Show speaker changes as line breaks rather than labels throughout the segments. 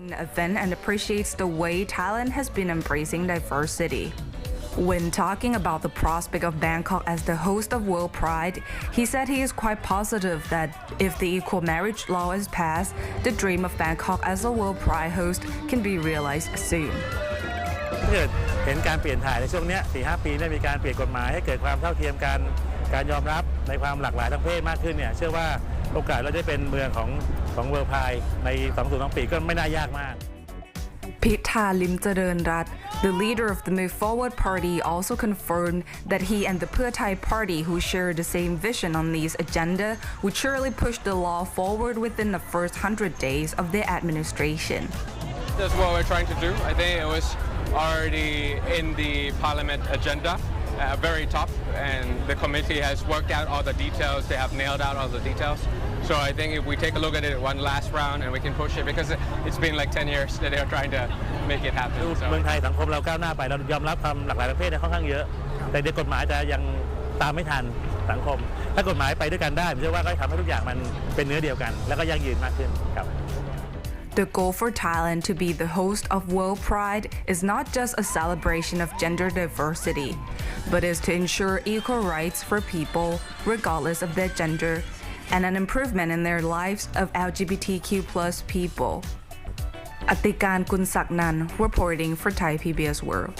The event and appreciates the way Thailand has been embracing diversity. When talking about the prospect of Bangkok as the host of World Pride, he said he is quite positive that if the equal marriage law is passed, the dream of Bangkok as a World Pride host can be realized soon.
ถ้าเกิดเห็นการเปลี่ยนถ่ายในช่วงนี้ 4-5 ปีได้มีการเปลี่ยนกฎหมายให้เกิดความเท่าเทียมกันการยอมรับในความหลากหลายทางเพศมากขึ้นเนี่ยเชื่อว่าโอกาสเราจะเป็นเมืองของ World Pride ใน 2-2 ปีก็ไม่น่ายากมาก
Pitha Limcharoenrat, the leader of the Move Forward Party, also confirmed that he and the Pheu Thai Party, who share the same vision on this agenda, would surely push the law forward within the first 100 days of their administration.
That's what we're trying to do. I think it was already in the parliament agenda, very top, and the committee has worked out all the details. They have nailed out all the details. So I think if we take a look at it one last round and we can push it, because it's been like 10 years that they are trying to make it happen.
เมืองไทยสังคมเราก้าวหน้าไปเรายอมรับความหลากหลายทางเพศค่อนข้างเยอะแต่ในกฎหมายจะยังตามไม่ทันสังคมถ้ากฎหมายไปด้วยกันได้ผมเชื่อว่าก็ทำให้ทุกอย่างมันเป็นเนื้อเดียวกันแล้วก็ยั่งยืนมากขึ้นครับ
The goal for Thailand to be the host of World Pride is not just a celebration of gender diversity, but is to ensure equal rights for people regardless of their gender and an improvement in their lives of LGBTQ+ people. Atikan Kunsaknan reporting for Thai PBS World.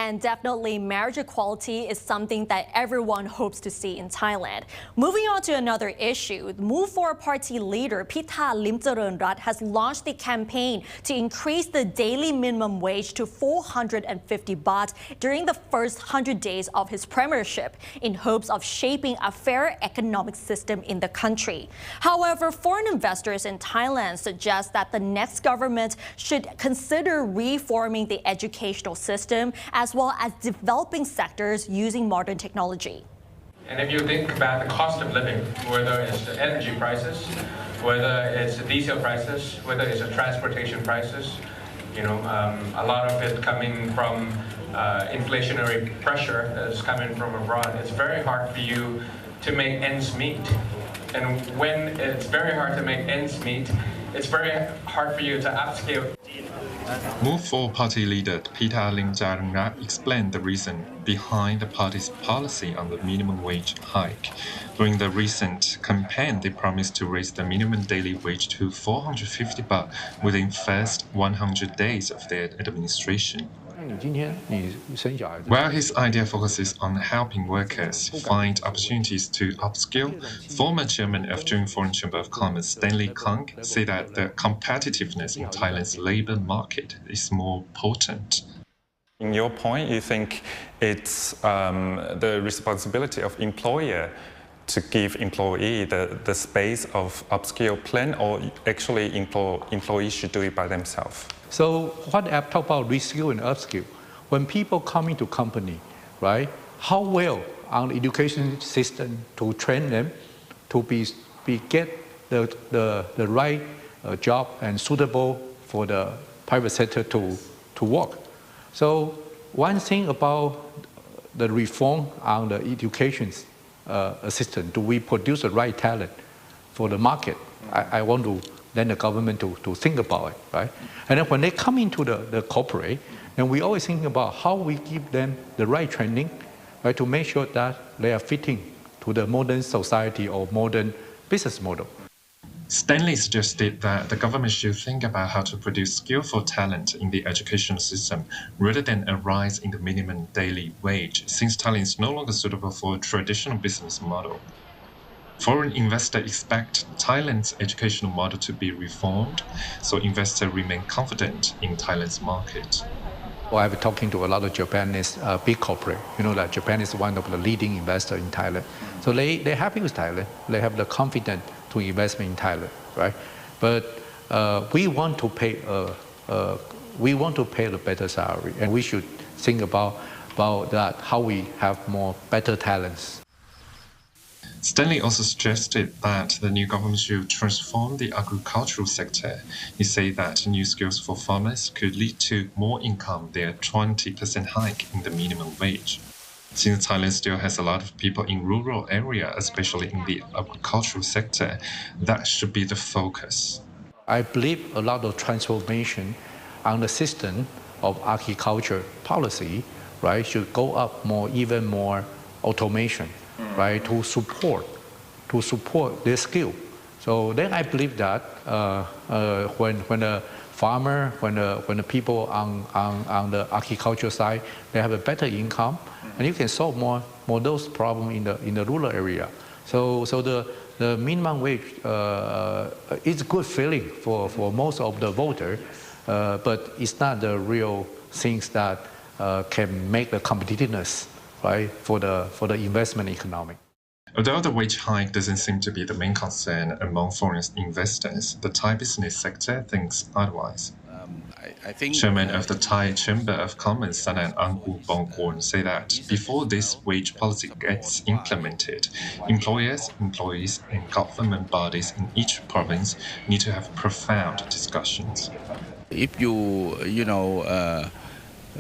And definitely marriage equality is something that everyone hopes to see in Thailand. Moving on to another issue, the Move Forward Party leader Pitha Limcharoenrat has launched the campaign to increase the daily minimum wage to 450 baht during the first 100 days of his premiership in hopes of shaping a fairer economic system in the country. However, foreign investors in Thailand suggest that the next government should consider reforming the educational system as well as developing sectors using modern technology.
And if you think about the cost of living, whether it's the energy prices, whether it's the diesel prices, whether it's the transportation prices, a lot of it coming from inflationary pressure that's coming from abroad, it's very hard for you to make ends meet. And when it's very hard to make ends meet, it's very hard for you to upscale.
Move Forward Party leader Pitha Limcharoenrat explained the reason behind the party's policy on the minimum wage hike. During the recent campaign, they promised to raise the minimum daily wage to 450 baht within first 100 days of their administration. While his idea focuses on helping workers find opportunities to upskill, former chairman of June Foreign Chamber of Commerce Stanley Kang said that the competitiveness in Thailand's labor market is more potent.
In your point, you think it's the responsibility of employer to give employee the space of upskill plan, or actually employees should do it by themselves?
So what I talk about reskill and upskill, when people come into company, right, how well our education system to train them to get the right job and suitable for the private sector to work. So one thing about the reform on the education system, do we produce the right talent for the market? I want to then the government to think about it, right? And then when they come into the corporate, then we always think about how we give them the right training, right, to make sure that they are fitting to the modern society or modern business model.
Stanley suggested that the government should think about how to produce skillful talent in the educational system rather than a rise in the minimum daily wage, since Thailand is no longer suitable for a traditional business model. Foreign investors expect Thailand's educational model to be reformed, so investors remain confident in Thailand's market.
Well, I've been talking to a lot of Japanese big corporate. That Japan is one of the leading investors in Thailand. So they're happy with Thailand. They have the confidence to invest in Thailand, right? But we want to pay the better salary, and we should think about that, how we have more better talents.
Stanley also suggested that the new government should transform the agricultural sector. He said that new skills for farmers could lead to more income, their 20% hike in the minimum wage. Since Thailand still has a lot of people in rural area, especially in the agricultural sector, that should be the focus.
I believe a lot of transformation on the system of agriculture policy, right, should go up even more automation, right, to support their skill. So then I believe that when a farmer, when the people on the agriculture side, they have a better income, and you can solve more those problems in the rural area. So the minimum wage is a good feeling for most of the voters, but it's not the real things that can make the competitiveness, right, for the investment economy.
Although the wage hike doesn't seem to be the main concern among foreign investors, the Thai business sector thinks otherwise.
I think
Chairman of the Thai Chamber of Commerce, Suphamongkhon, say that before this wage policy gets implemented, employers, employees, and government bodies in each province need to have profound discussions.
if you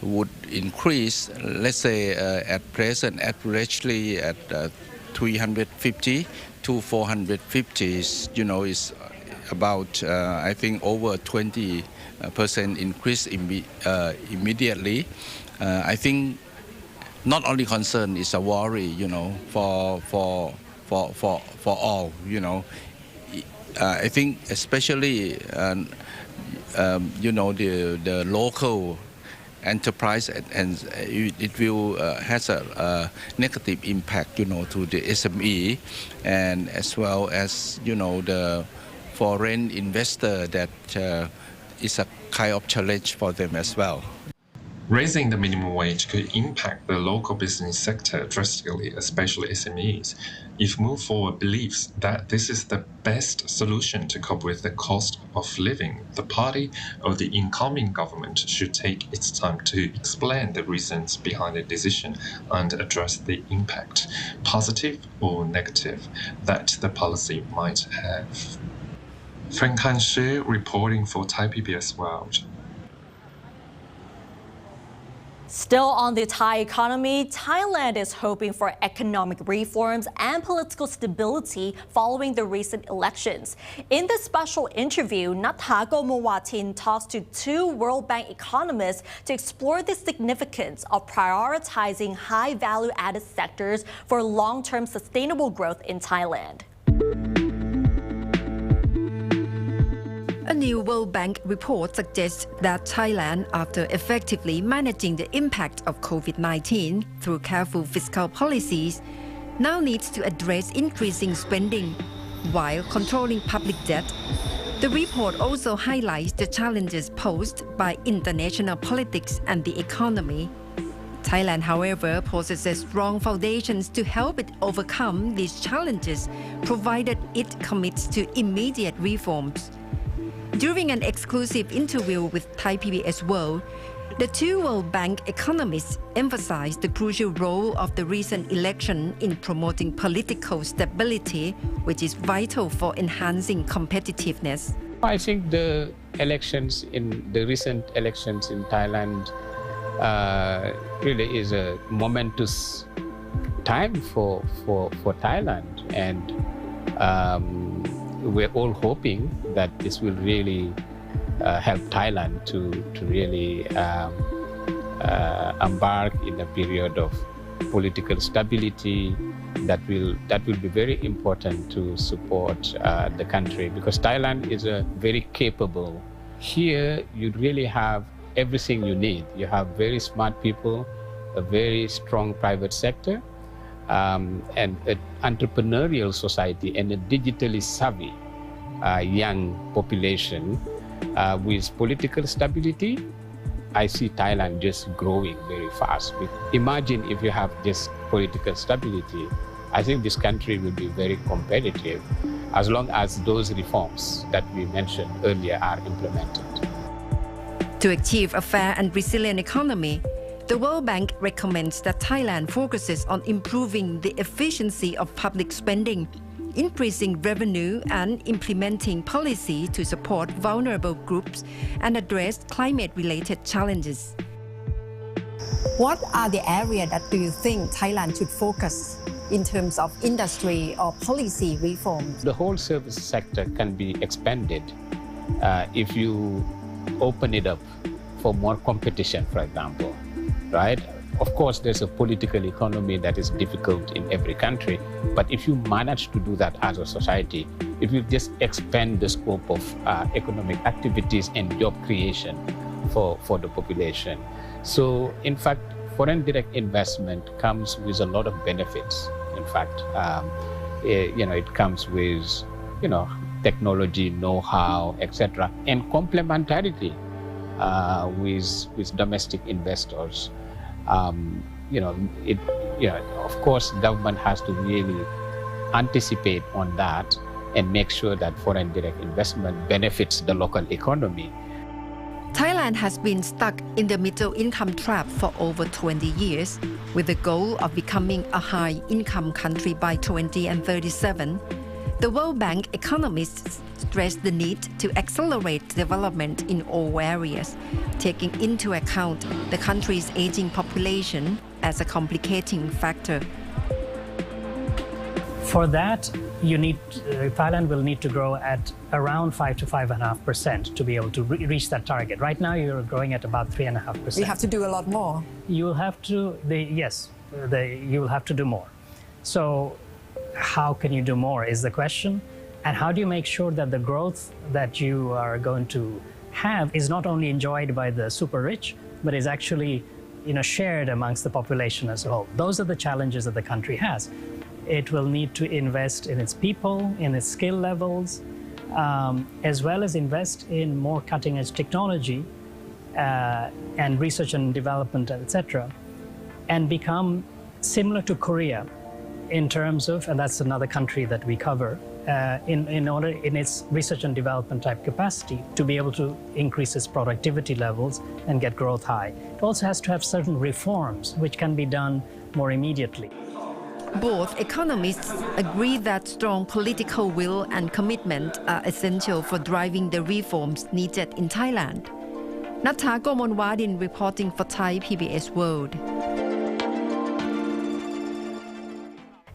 would increase, let's say at present averagely at 350 to 450, is about I think over 20% increase immediately. I think not only concern is a worry, for all, I think especially the local enterprise, and it will has a negative impact to the SME, and as well as the foreign investor, that is a kind of challenge for them as well.
Raising the minimum wage could impact the local business sector drastically, especially SMEs. If Move Forward believes that this is the best solution to cope with the cost of living, the party or the incoming government should take its time to explain the reasons behind the decision and address the impact, positive or negative, that the policy might have. Frank Han-shi reporting for Thai PBS World.
Still on the Thai economy, Thailand is hoping for economic reforms and political stability following the recent elections. In this special interview, Nathago Mowatin talks to two World Bank economists to explore the significance of prioritizing high value-added sectors for long-term sustainable growth in Thailand.
A new World Bank report suggests that Thailand, after effectively managing the impact of COVID-19 through careful fiscal policies, now needs to address increasing spending while controlling public debt. The report also highlights the challenges posed by international politics and the economy. Thailand, however, possesses strong foundations to help it overcome these challenges, provided it commits to immediate reforms. During an exclusive interview with Thai PBS World, the two World Bank economists emphasized the crucial role of the recent election in promoting political stability, which is vital for enhancing competitiveness.
I think the recent elections in Thailand really is a momentous time for Thailand, and we're all hoping that this will really help Thailand to really embark in a period of political stability that will be very important to support the country, because Thailand is very capable. Here you really have everything you need. You have very smart people, a very strong private sector, and an entrepreneurial society, and a digitally savvy young population. With political stability, I see Thailand just growing very fast. Imagine if you have just political stability, I think this country will be very competitive as long as those reforms that we mentioned earlier are implemented.
To achieve a fair and resilient economy, the World Bank recommends that Thailand focuses on improving the efficiency of public spending, increasing revenue, and implementing policy to support vulnerable groups and address climate-related challenges.
What are the areas that do you think Thailand should focus in terms of industry or policy reforms?
The whole service sector can be expanded if you open it up for more competition, for example, right? Of course, there's a political economy that is difficult in every country, but if you manage to do that as a society, it will just expand the scope of economic activities and job creation for the population. So, in fact, foreign direct investment comes with a lot of benefits. In fact, it comes with, technology, know-how, etc., and complementarity with domestic investors. Of course, government has to really anticipate on that and make sure that foreign direct investment benefits the local economy.
Thailand has been stuck in the middle income trap for over 20 years, with the goal of becoming a high-income country by 2037. The World Bank economists stress the need to accelerate development in all areas, taking into account the country's aging population as a complicating factor.
For that, Thailand will need to grow at around 5 to 5.5% to be able to reach that target. Right now, you're growing at about 3.5%.
We have to do a lot more.
You will have to, you will have to do more. So how can you do more is the question. And how do you make sure that the growth that you are going to have is not only enjoyed by the super rich, but is actually shared amongst the population as a whole? Those are the challenges that the country has. It will need to invest in its people, in its skill levels, as well as invest in more cutting-edge technology and research and development, etc., and become similar to Korea in terms of, and that's another country that we cover, in its research and development type capacity to be able to increase its productivity levels and get growth high. It also has to have certain reforms which can be done more immediately.
Both economists agree that strong political will and commitment are essential for driving the reforms needed in Thailand. Natha Gomonwadin reporting for Thai PBS World.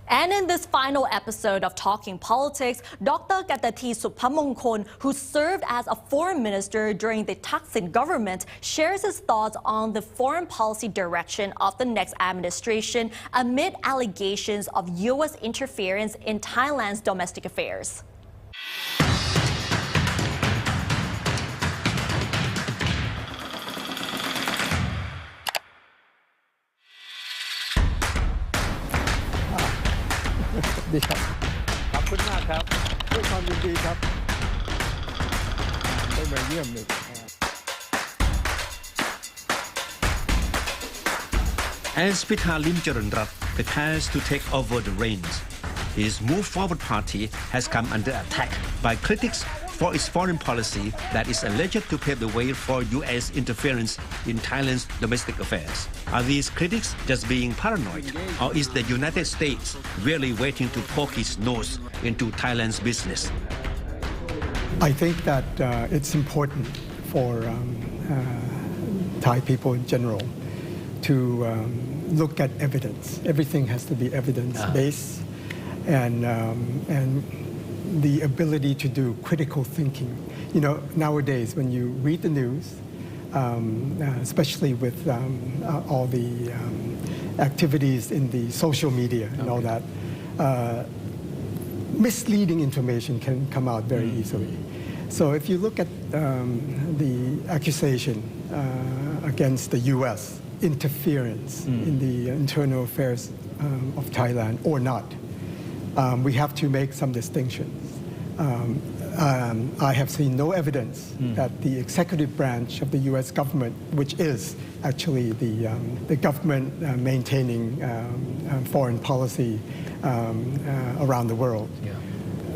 And in this final episode of Talking Politics, Dr. Kantathi Suphamongkhon, who served as a foreign minister during the Thaksin government, shares his thoughts on the foreign policy direction of the next administration amid allegations of U.S. interference in Thailand's domestic affairs.
As Pitha Limcharoenrat prepares to take over the reins, his Move Forward party has come under attack by critics for its foreign policy that is alleged to pave the way for U.S. interference in Thailand's domestic affairs. Are these critics just being paranoid, or is the United States really waiting to poke its nose into Thailand's business?
I think that it's important for Thai people in general to look at evidence. Everything has to be evidence-based, and the ability to do critical thinking. Nowadays, when you read the news, especially with all the activities in the social media and all that, misleading information can come out very easily. So if you look at the accusation against the U.S. interference in the internal affairs of Thailand or not, we have to make some distinctions. I have seen no evidence that the executive branch of the U.S. government, which is actually the government maintaining foreign policy around the world,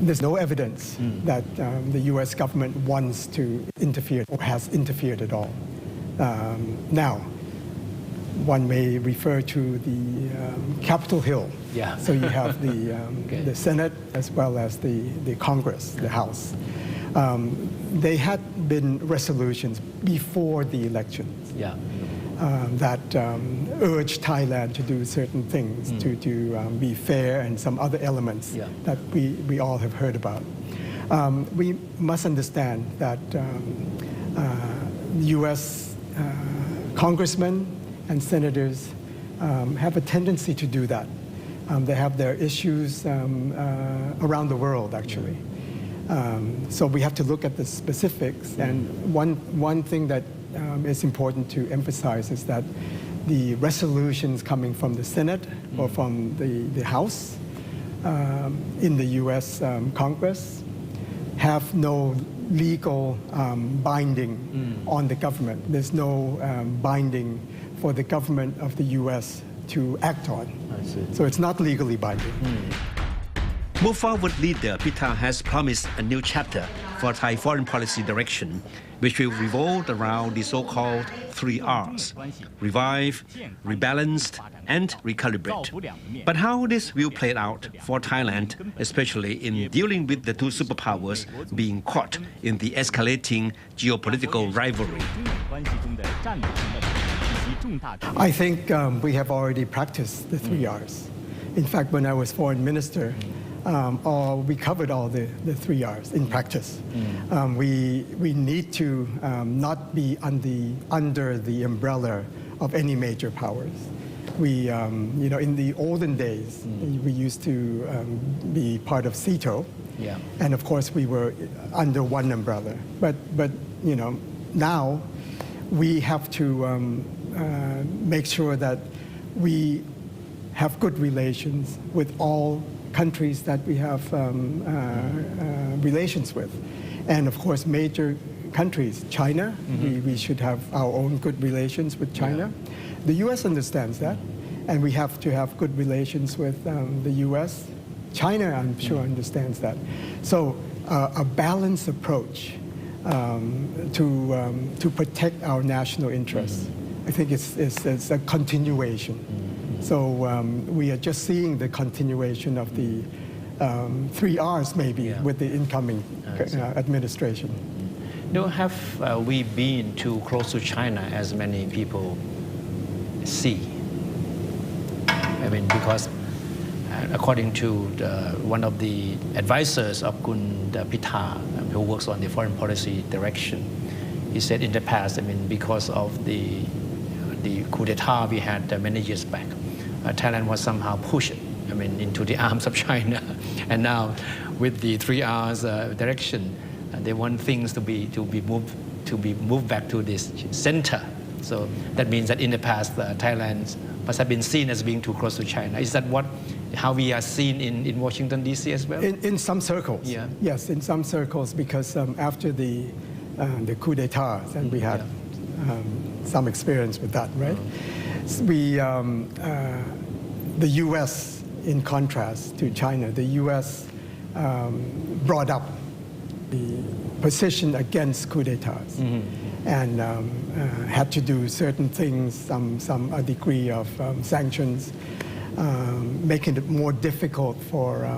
there's no evidence that the U.S. government wants to interfere or has interfered at all. Now, one may refer to the Capitol Hill. So you have the Senate as well as the Congress, the House. They had been resolutions before the elections. that urge Thailand to do certain things, to be fair, and some other elements that we all have heard about. We must understand that U.S. congressmen and senators have a tendency to do that. They have their issues around the world, actually. So we have to look at the specifics. And one thing that is important to emphasize is that the resolutions coming from the Senate or from the House in the U.S. Congress have no legal binding on the government. There's no binding for the government of the U.S. to act on. So it's not legally binding.
Move Forward leader Pitha has promised a new chapter for Thai foreign policy direction, which will revolve around the so-called 3 Rs: revive, rebalanced, and recalibrate. But how this will play out for Thailand, especially in dealing with the 2 superpowers being caught in the escalating geopolitical rivalry?
I think we have already practiced the 3 Rs. In fact, when I was foreign minister, we covered all the 3 Rs in practice. We need to not be under the umbrella of any major powers. We, in the olden days, we used to be part of CETO, and of course we were under one umbrella. But now we have to make sure that we have good relations with all countries that we have relations with. And of course, major countries, China, we should have our own good relations with China. The U.S. understands that, and we have to have good relations with the U.S. China, I'm sure, understands that. So a balanced approach to protect our national interests, I think it's a continuation. So we are just seeing the continuation of the 3 Rs maybe with the incoming administration.
Now, have we been too close to China as many people see? I mean, because according to one of the advisors of Kun Pitha, who works on the foreign policy direction, he said in the past, I mean, because of the coup d'etat we had many years back, Thailand was somehow pushed, I mean, into the arms of China, and now with the 3 Rs direction, they want things to be moved back to this center. So that means that in the past, Thailand must have been seen as being too close to China. Is that how we are seen in Washington D.C. as well?
In some circles, yes, in some circles, because after the coup d'etat, and we had some experience with that, right? The U.S., in contrast to China, the U.S. brought up the position against coup d'etats and had to do certain things, some degree of sanctions, making it more difficult for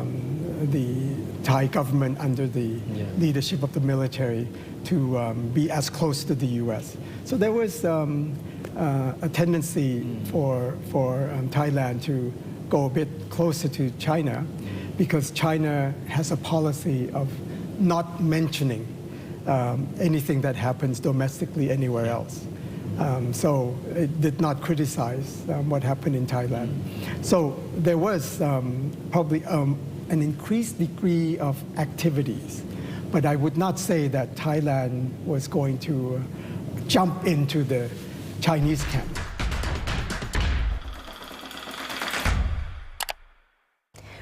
the Thai government under the leadership of the military to be as close to the U.S. So there was a tendency for Thailand to go a bit closer to China, because China has a policy of not mentioning anything that happens domestically anywhere else. So it did not criticize what happened in Thailand. So there was probably an increased degree of activities, but I would not say that Thailand was going to jump into the Chinese camp.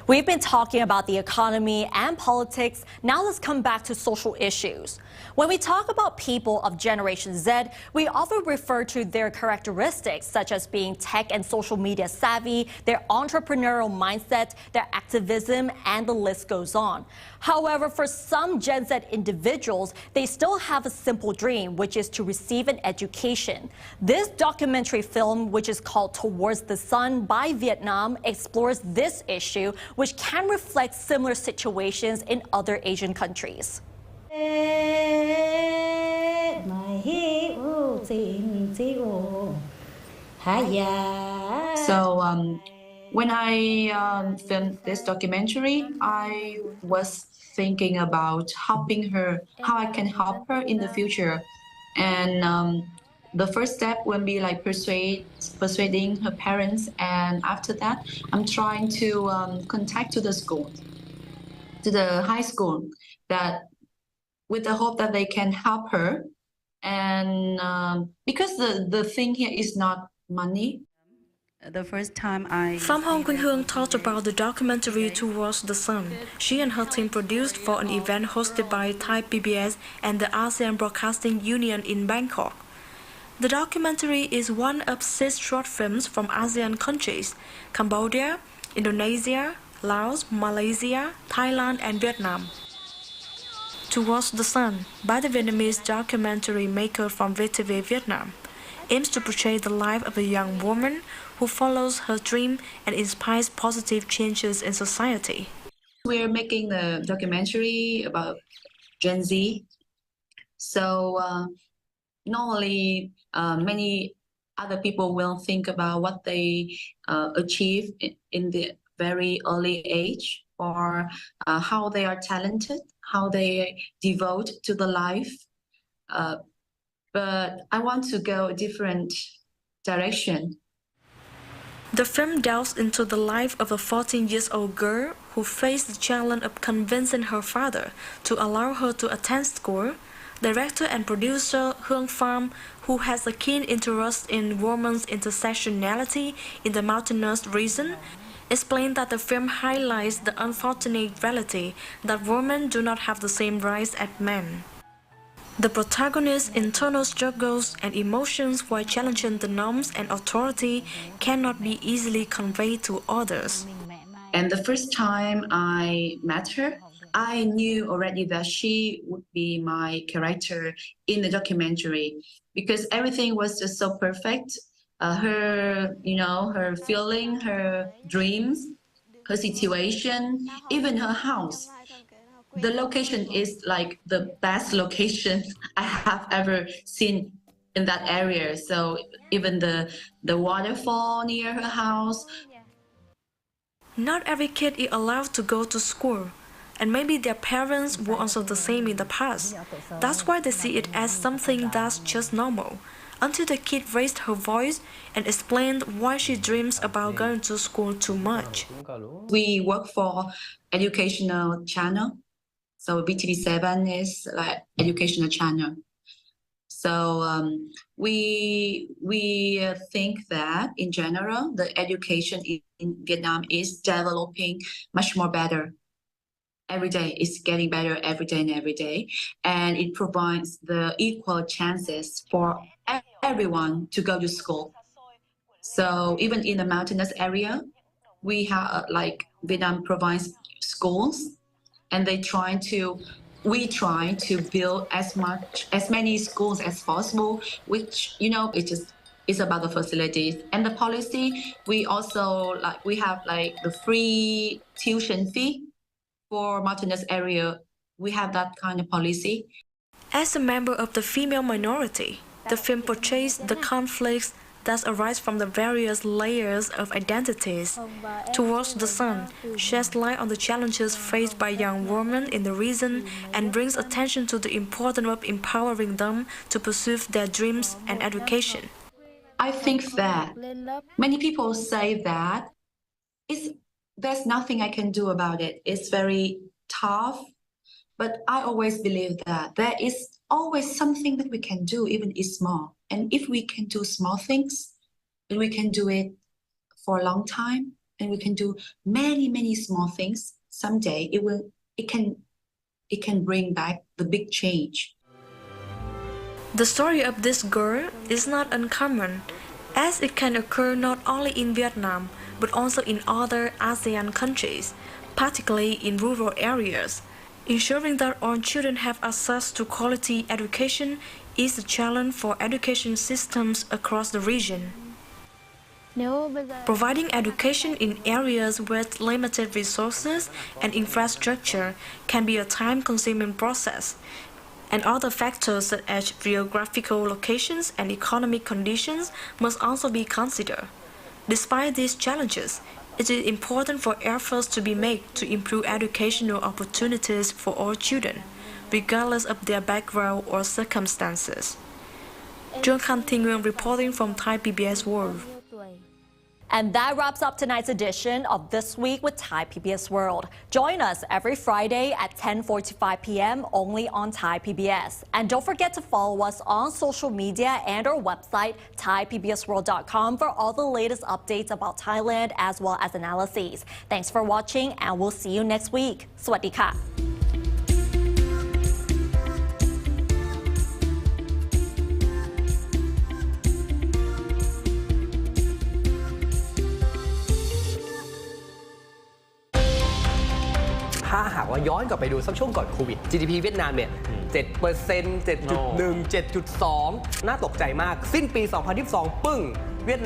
We've been talking about the economy and politics. Now let's come back to social issues. When we talk about people of Generation Z, we often refer to their characteristics such as being tech and social media savvy, their entrepreneurial mindset, their activism, and the list goes on. However, for some Gen Z individuals, they still have a simple dream, which is to receive an education. This documentary film, which is called Towards the Sun by Vietnam, explores this issue, which can reflect similar situations in other Asian countries.
So when I filmed this documentary, I was thinking about helping her, how I can help her in the future. And the first step will be like persuading her parents. And after that, I'm trying to contact to the school, to the high school, that with the hope that they can help her. And because the thing here is not money. The first time
Suphamongkhon talked about the documentary Towards the Sun she and her team produced for an event hosted by Thai PBS and the ASEAN Broadcasting Union in Bangkok. The documentary is one of 6 short films from ASEAN countries: Cambodia, Indonesia, Laos, Malaysia, Thailand, and Vietnam. Towards the Sun, by the Vietnamese documentary maker from VTV Vietnam, aims to portray the life of a young woman who follows her dream and inspires positive changes in society.
We're making a documentary about Gen Z. So not only many other people will think about what they achieve in the very early age, or how they are talented, how they devote to the life. But I want to go a different direction.
The film delves into the life of a 14-year-old girl who faced the challenge of convincing her father to allow her to attend school. Director and producer Hương Pham, who has a keen interest in women's intersectionality in the mountainous region, explained that the film highlights the unfortunate reality that women do not have the same rights as men. The protagonist's internal struggles and emotions while challenging the norms and authority cannot be easily conveyed to others.
And the first time I met her, I knew already that she would be my character in the documentary, because everything was just so perfect. Her, her feeling, her dreams, her situation, even her house. The location is like the best location I have ever seen in that area. So even the waterfall near her house.
Not every kid is allowed to go to school, and maybe their parents were also the same in the past. That's why they see it as something that's just normal, until the kid raised her voice and explained why she dreams about going to school too much.
We work for educational channel. So VTV7 is like educational channel. So we think that in general, the education in Vietnam is developing much more better. Every day it's getting better every day and every day. And it provides the equal chances for everyone to go to school. So even in the mountainous area, we have Vietnam provides schools. And we try to build as many schools as possible, which it's about the facilities and the policy. We also we have the free tuition fee for mountainous area. We have that kind of policy.
As a member of the female minority, the film portrays the conflicts that arise from the various layers of identities. Towards the Sun sheds light on the challenges faced by young women in the region and brings attention to the importance of empowering them to pursue their dreams and education.
I think that many people say that there's nothing I can do about it. It's very tough, but I always believe that there is always something that we can do, even if it's small. And if we can do small things, then we can do it for a long time, and we can do many, many small things. Someday it can bring back the big change.
The story of this girl is not uncommon, as it can occur not only in Vietnam, but also in other ASEAN countries, particularly in rural areas. Ensuring that all children have access to quality education is a challenge for education systems across the region. Providing education in areas with limited resources and infrastructure can be a time-consuming process. And other factors such as geographical locations and economic conditions must also be considered. Despite these challenges, it is important for efforts to be made to improve educational opportunities for all children, regardless of their background or circumstances. Kantathi reporting from Thai PBS World.
And that wraps up tonight's edition of This Week with Thai PBS World. Join us every Friday at 10:45 p.m. only on Thai PBS. And don't forget to follow us on social media and our website, thaipbsworld.com, for all the latest updates about Thailand as well as analyses. Thanks for watching, and we'll see you next week. สวัสดีค่ะ
ถ้าหากว่าย้อนกลับไปดูสักช่วงก่อนโควิด GDP เวียดนามเนี่ย 7% 7.1 7.2 น่าตกใจมากสิ้นปี 2022 ปึ้งเวียดนาม